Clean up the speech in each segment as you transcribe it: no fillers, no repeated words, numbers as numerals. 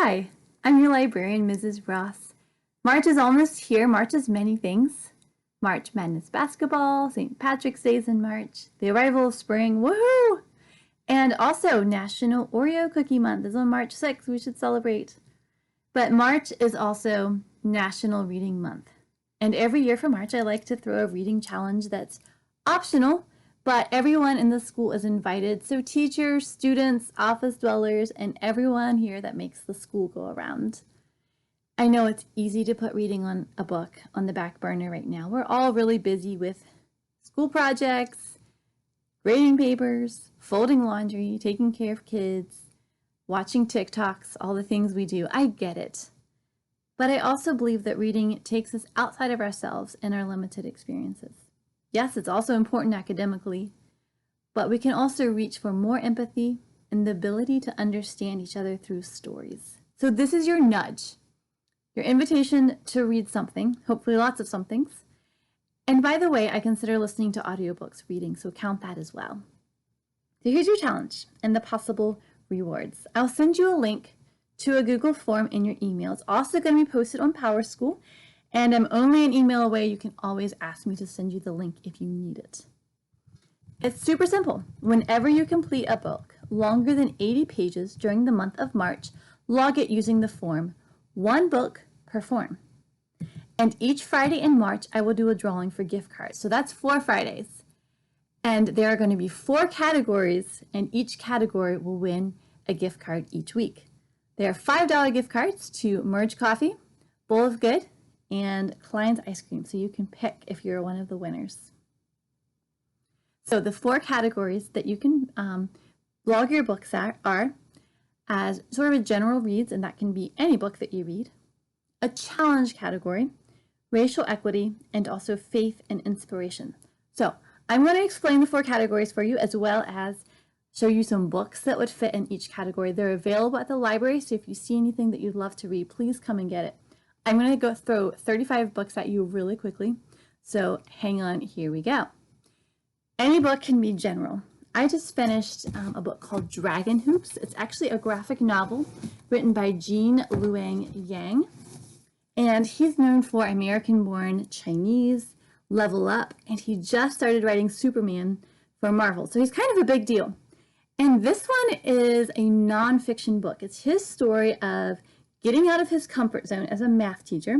Hi, I'm your librarian, Mrs. Ross. March is almost here. March is many things. March Madness basketball, St. Patrick's Day is in March, the arrival of spring, woohoo! And also National Oreo Cookie Month is on March 6th. We should celebrate. But March is also National Reading Month. And every year for March, I like to throw a reading challenge that's optional, but everyone in the school is invited. So teachers, students, office dwellers, and everyone here that makes the school go around. I know it's easy to put reading on a book on the back burner right now. We're all really busy with school projects, grading papers, folding laundry, taking care of kids, watching TikToks, all the things we do. I get it. But I also believe that reading takes us outside of ourselves and our limited experiences. Yes, it's also important academically, but we can also reach for more empathy and the ability to understand each other through stories. So this is your nudge, your invitation to read something, hopefully lots of somethings. And by the way, I consider listening to audiobooks reading, so count that as well. So here's your challenge and the possible rewards. I'll send you a link to a Google form in your email. It's also going to be posted on PowerSchool, and I'm only an email away. You can always ask me to send you the link if you need it. It's super simple. Whenever you complete a book longer than 80 pages during the month of March, log it using the form, one book per form. And each Friday in March, I will do a drawing for gift cards. So that's 4 Fridays. And there are going to be 4 categories, and each category will win a gift card each week. There are $5 gift cards to Merge Coffee, Bowl of Good, and Klein's Ice Cream. So you can pick if you're one of the winners. So the 4 categories that you can log your books are as sort of a general reads, and that can be any book that you read, a challenge category, racial equity, and also faith and inspiration. So I'm going to explain the 4 categories for you, as well as show you some books that would fit in each category. They're available at the library, so if you see anything that you'd love to read, please come and get it. I'm going to go throw 35 books at you really quickly, so hang on, here we go. Any book can be general. I just finished a book called Dragon Hoops. It's actually a graphic novel written by Gene Luang Yang, and he's known for American-born Chinese, Level Up, and he just started writing Superman for Marvel, so he's kind of a big deal. And this one is a nonfiction book. It's his story of getting out of his comfort zone as a math teacher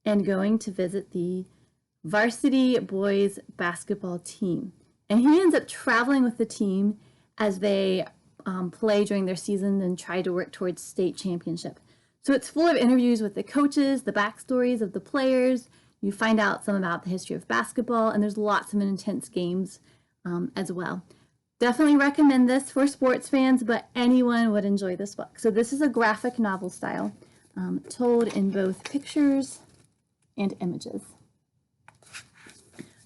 and going to visit the varsity boys basketball team. And he ends up traveling with the team as they play during their season and try to work towards state championship. So it's full of interviews with the coaches, the backstories of the players. You find out some about the history of basketball, and there's lots of intense games as well. Definitely recommend this for sports fans, but anyone would enjoy this book. So this is a graphic novel style, told in both pictures and images.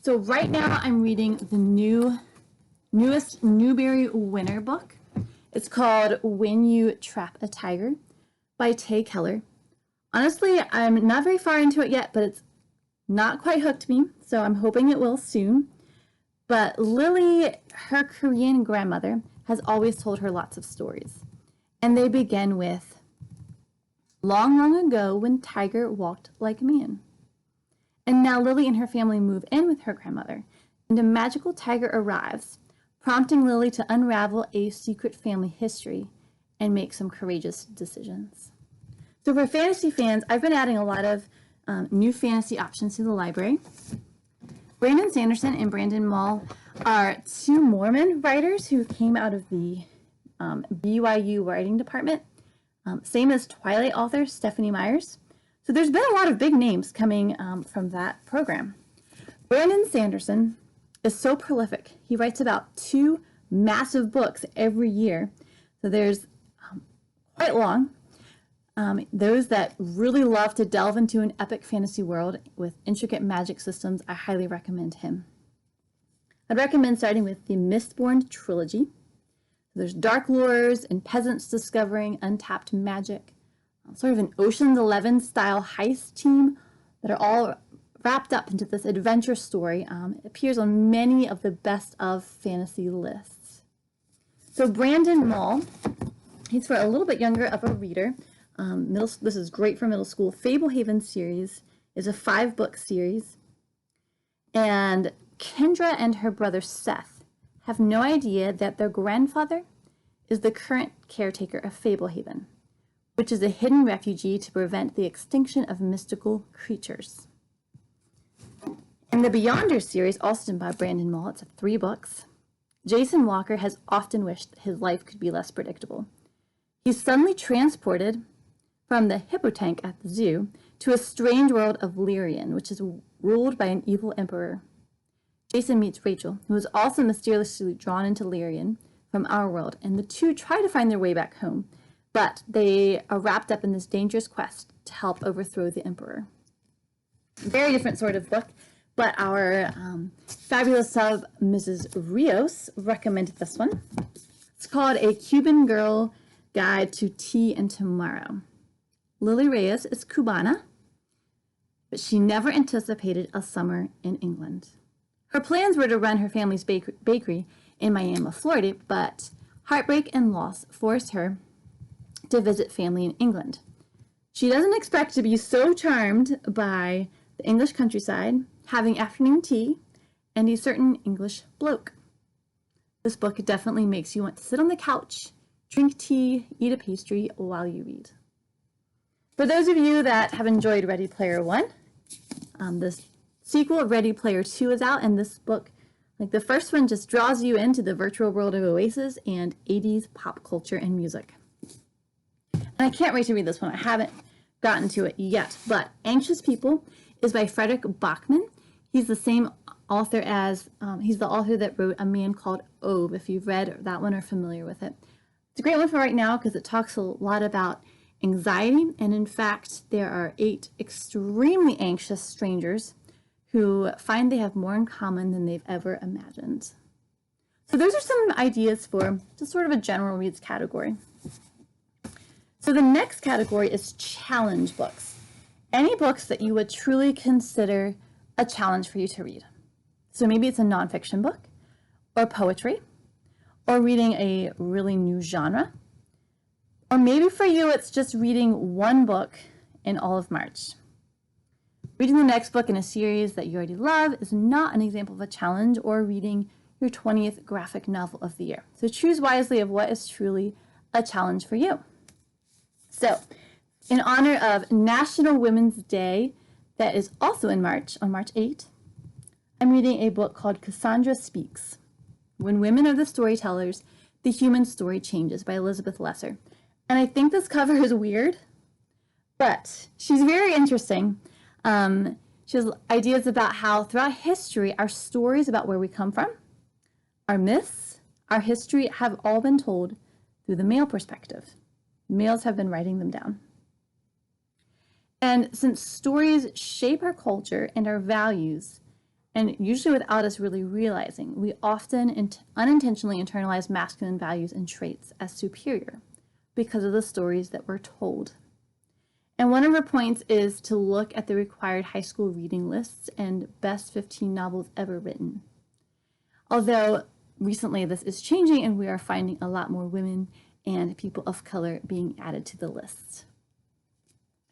So right now I'm reading the newest Newbery winner book. It's called When You Trap a Tiger by Tay Keller. Honestly, I'm not very far into it yet, but it's not quite hooked me, so I'm hoping it will soon. But Lily, her Korean grandmother, has always told her lots of stories. And they begin with, long, long ago when Tiger walked like a man. And now Lily and her family move in with her grandmother, and a magical tiger arrives, prompting Lily to unravel a secret family history and make some courageous decisions. So for fantasy fans, I've been adding a lot of new fantasy options to the library. Brandon Sanderson and Brandon Mall are 2 Mormon writers who came out of the BYU writing department, same as Twilight author Stephanie Myers. So there's been a lot of big names coming from that program. Brandon Sanderson is so prolific. He writes about 2 massive books every year. So there's quite long. Those that really love to delve into an epic fantasy world with intricate magic systems, I highly recommend him. I'd recommend starting with the Mistborn trilogy. There's dark lures and peasants discovering untapped magic, sort of an Ocean's 11 style heist team that are all wrapped up into this adventure story. It appears on many of the best of fantasy lists. So Brandon Mall, he's for a little bit younger of a reader. This is great for middle school. Fablehaven series is a 5-book series. And Kendra and her brother Seth have no idea that their grandfather is the current caretaker of Fablehaven, which is a hidden refugee to prevent the extinction of mystical creatures. In the Beyonders series, also by Brandon Mull, it's 3 books. Jason Walker has often wished that his life could be less predictable. He's suddenly transported from the hippotank at the zoo to a strange world of Lyrian, which is ruled by an evil emperor. Jason meets Rachel, who is also mysteriously drawn into Lyrian from our world, and the two try to find their way back home, but they are wrapped up in this dangerous quest to help overthrow the emperor. Very different sort of book, but our fabulous sub, Mrs. Rios, recommended this one. It's called A Cuban Girl Guide to Tea and Tomorrow. Lily Reyes is Cubana, but she never anticipated a summer in England. Her plans were to run her family's bakery in Miami, Florida, but heartbreak and loss forced her to visit family in England. She doesn't expect to be so charmed by the English countryside, having afternoon tea, and a certain English bloke. This book definitely makes you want to sit on the couch, drink tea, eat a pastry while you read. For those of you that have enjoyed Ready Player One, this sequel of Ready Player 2 is out, and this book, like the first one, just draws you into the virtual world of Oasis and 80s pop culture and music. And I can't wait to read this one. I haven't gotten to it yet, but Anxious People is by Frederick Bachman. He's the same author as, he's the author that wrote A Man Called Ove, if you've read that one or familiar with it. It's a great one for right now because it talks a lot about anxiety, and in fact, there are 8 extremely anxious strangers who find they have more in common than they've ever imagined. So those are some ideas for just sort of a general reads category. So the next category is challenge books. Any books that you would truly consider a challenge for you to read. So maybe it's a nonfiction book, or poetry, or reading a really new genre. Or maybe for you, it's just reading one book in all of March. Reading the next book in a series that you already love is not an example of a challenge, or reading your 20th graphic novel of the year. So choose wisely of what is truly a challenge for you. So, in honor of National Women's Day, that is also in March, on March 8th, I'm reading a book called Cassandra Speaks. When Women Are the Storytellers, The Human Story Changes by Elizabeth Lesser. And I think this cover is weird, but she's very interesting. She has ideas about how throughout history, our stories about where we come from, our myths, our history have all been told through the male perspective. Males have been writing them down. And since stories shape our culture and our values, and usually without us really realizing, we often unintentionally internalize masculine values and traits as superior because of the stories that we're told. And one of her points is to look at the required high school reading lists and best 15 novels ever written. Although recently this is changing and we are finding a lot more women and people of color being added to the list.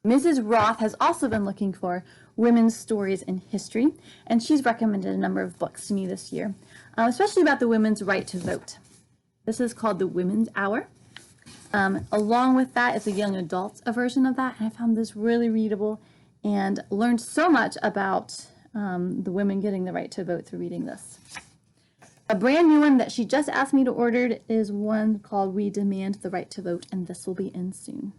Mrs. Roth has also been looking for women's stories in history, and she's recommended a number of books to me this year, especially about the women's right to vote. This is called The Women's Hour. Along with that is a young adult version of that, and I found this really readable and learned so much about the women getting the right to vote through reading this. A brand new one that she just asked me to order is one called We Demand the Right to Vote, and this will be in soon.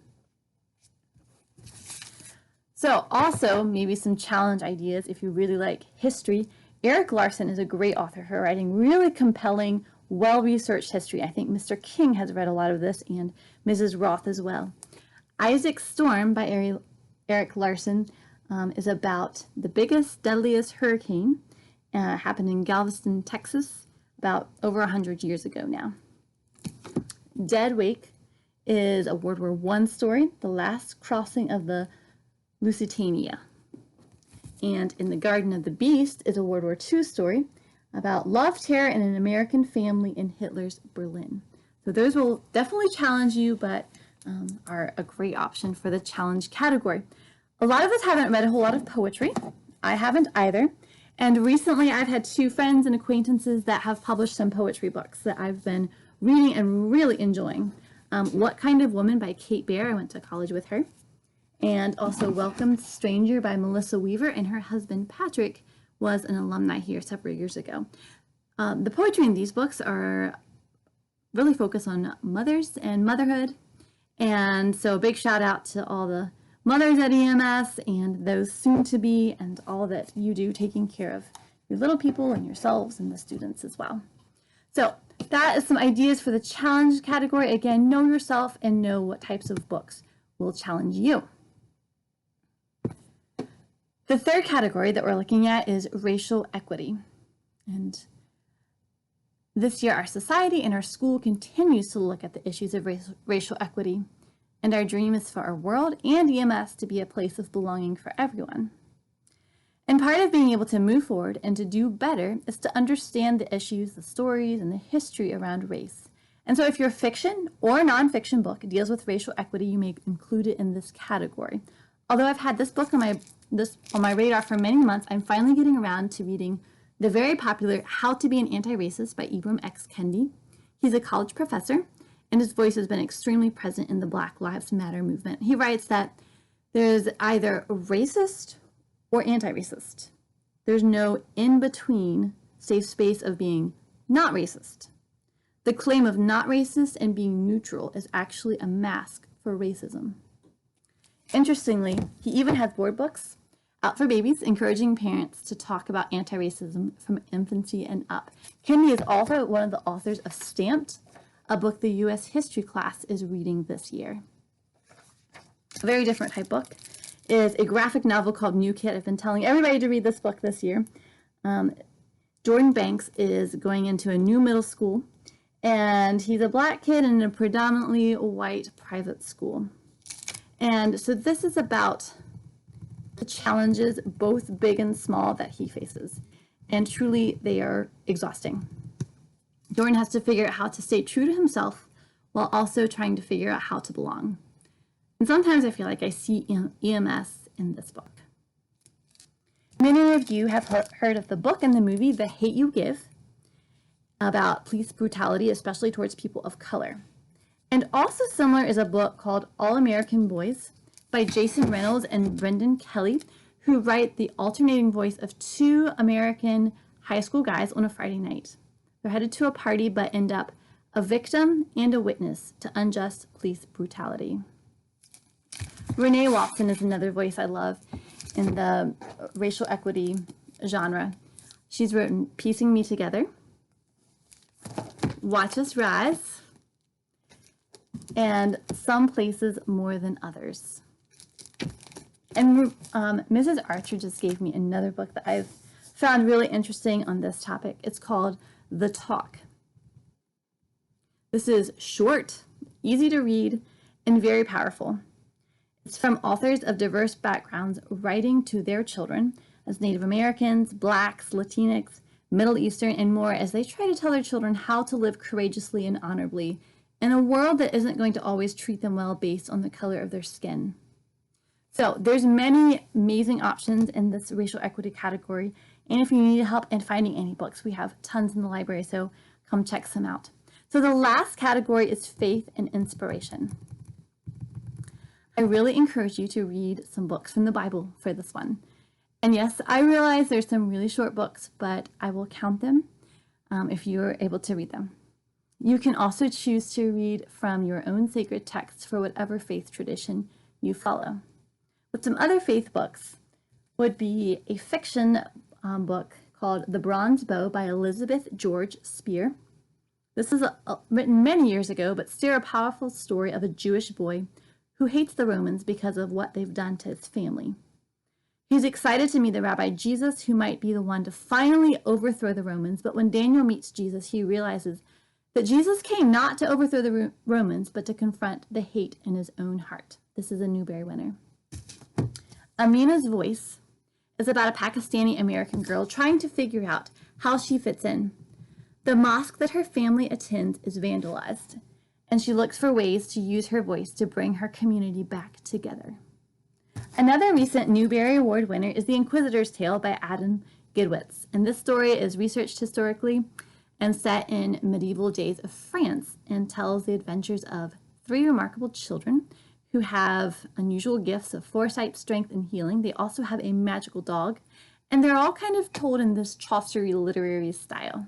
So also maybe some challenge ideas if you really like history. Erik Larson is a great author for writing really compelling, well-researched history. I think Mr. King has read a lot of this, and Mrs. Roth as well. Isaac Storm by Erik Larson is about the biggest, deadliest hurricane happened in Galveston, Texas, about over 100 years ago now. Dead Wake is a World War I story, the last crossing of the Lusitania. And In the Garden of the Beast is a World War II story about love, terror, and an American family in Hitler's Berlin. So those will definitely challenge you, but are a great option for the challenge category. A lot of us haven't read a whole lot of poetry. I haven't either. And recently I've had 2 friends and acquaintances that have published some poetry books that I've been reading and really enjoying. What Kind of Woman by Kate Baer, I went to college with her. And also Welcome Stranger by Melissa Weaver, and her husband Patrick was an alumni here several years ago. The poetry in these books are really focused on mothers and motherhood. And so a big shout out to all the mothers at EMS and those soon to be, and all that you do taking care of your little people and yourselves and the students as well. So that is some ideas for the challenge category. Again, know yourself and know what types of books will challenge you. The third category that we're looking at is racial equity. And this year, our society and our school continues to look at the issues of racial equity. And our dream is for our world and EMS to be a place of belonging for everyone. And part of being able to move forward and to do better is to understand the issues, the stories, and the history around race. And so if your fiction or nonfiction book deals with racial equity, you may include it in this category. Although I've had this book on my radar for many months, I'm finally getting around to reading the very popular How to Be an Anti-Racist by Ibram X. Kendi. He's a college professor, and his voice has been extremely present in the Black Lives Matter movement. He writes that there's either racist or anti-racist. There's no in-between safe space of being not racist. The claim of not racist and being neutral is actually a mask for racism. Interestingly, he even has board books out for babies, encouraging parents to talk about anti-racism from infancy and up. Kendi is also one of the authors of Stamped, a book the U.S. history class is reading this year. A very different type book is a graphic novel called New Kid. I've been telling everybody to read this book this year. Jordan Banks is going into a new middle school, and he's a Black kid in a predominantly white private school. And so this is about the challenges, both big and small, that he faces. And truly, they are exhausting. Jordan has to figure out how to stay true to himself while also trying to figure out how to belong. And sometimes I feel like I see EMS in this book. Many of you have heard of the book and the movie The Hate U Give, about police brutality, especially towards people of color. And also similar is a book called All American Boys by Jason Reynolds and Brendan Kelly, who write the alternating voice of 2 American high school guys on a Friday night. They're headed to a party but end up a victim and a witness to unjust police brutality. Renee Watson is another voice I love in the racial equity genre. She's written Piecing Me Together, Watch Us Rise, and Some Places More Than Others. And Mrs. Archer just gave me another book that I've found really interesting on this topic. It's called The Talk. This is short, easy to read, and very powerful. It's from authors of diverse backgrounds writing to their children as Native Americans, Blacks, Latinx, Middle Eastern, and more, as they try to tell their children how to live courageously and honorably in a world that isn't going to always treat them well based on the color of their skin. So there's many amazing options in this racial equity category. And if you need help in finding any books, we have tons in the library, so come check some out. So the last category is faith and inspiration. I really encourage you to read some books from the Bible for this one. And yes, I realize there's some really short books, but I will count them if you're able to read them. You can also choose to read from your own sacred text for whatever faith tradition you follow. But some other faith books would be a fiction book called The Bronze Bow by Elizabeth George Spear. This is written many years ago, but still a powerful story of a Jewish boy who hates the Romans because of what they've done to his family. He's excited to meet the Rabbi Jesus, who might be the one to finally overthrow the Romans, but when Daniel meets Jesus, he realizes that Jesus came not to overthrow the Romans, but to confront the hate in his own heart. This is a Newbery winner. Amina's Voice is about a Pakistani American girl trying to figure out how she fits in. The mosque that her family attends is vandalized, and she looks for ways to use her voice to bring her community back together. Another recent Newbery Award winner is The Inquisitor's Tale by Adam Gidwitz, and this story is researched historically and set in medieval days of France and tells the adventures of 3 remarkable children who have unusual gifts of foresight, strength, and healing. They also have a magical dog, and they're all kind of told in this Chaucery literary style.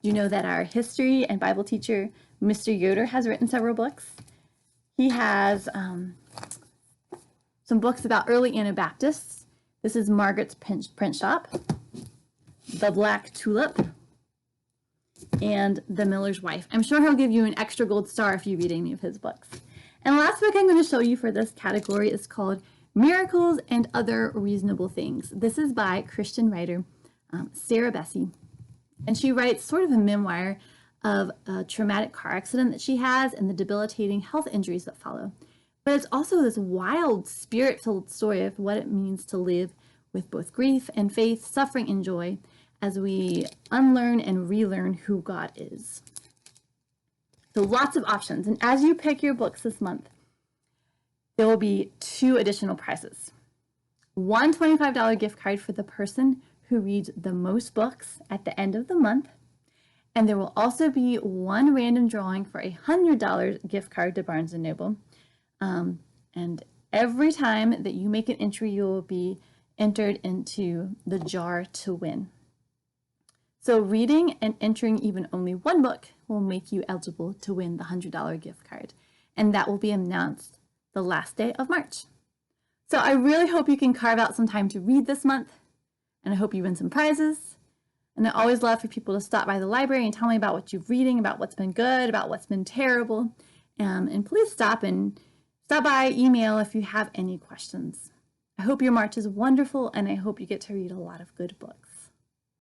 You know that our history and Bible teacher, Mr. Yoder, has written several books. He has some books about early Anabaptists. This is Margaret's Print Shop, The Black Tulip, and The Miller's Wife. I'm sure he'll give you an extra gold star if you read any of his books. And the last book I'm going to show you for this category is called Miracles and Other Reasonable Things. This is by Christian writer Sarah Bessey. And she writes sort of a memoir of a traumatic car accident that she has and the debilitating health injuries that follow. But it's also this wild, spirit-filled story of what it means to live with both grief and faith, suffering and joy, as we unlearn and relearn who God is. So lots of options. And as you pick your books this month, there will be 2 additional prizes. One $25 gift card for the person who reads the most books at the end of the month. And there will also be 1 random drawing for a $100 gift card to Barnes & Noble. And every time that you make an entry, you will be entered into the jar to win. So reading and entering even only 1 book will make you eligible to win the $100 gift card. And that will be announced the last day of March. So I really hope you can carve out some time to read this month. And I hope you win some prizes. And I always love for people to stop by the library and tell me about what you're reading, about what's been good, about what's been terrible. And please stop by email if you have any questions. I hope your March is wonderful, and I hope you get to read a lot of good books.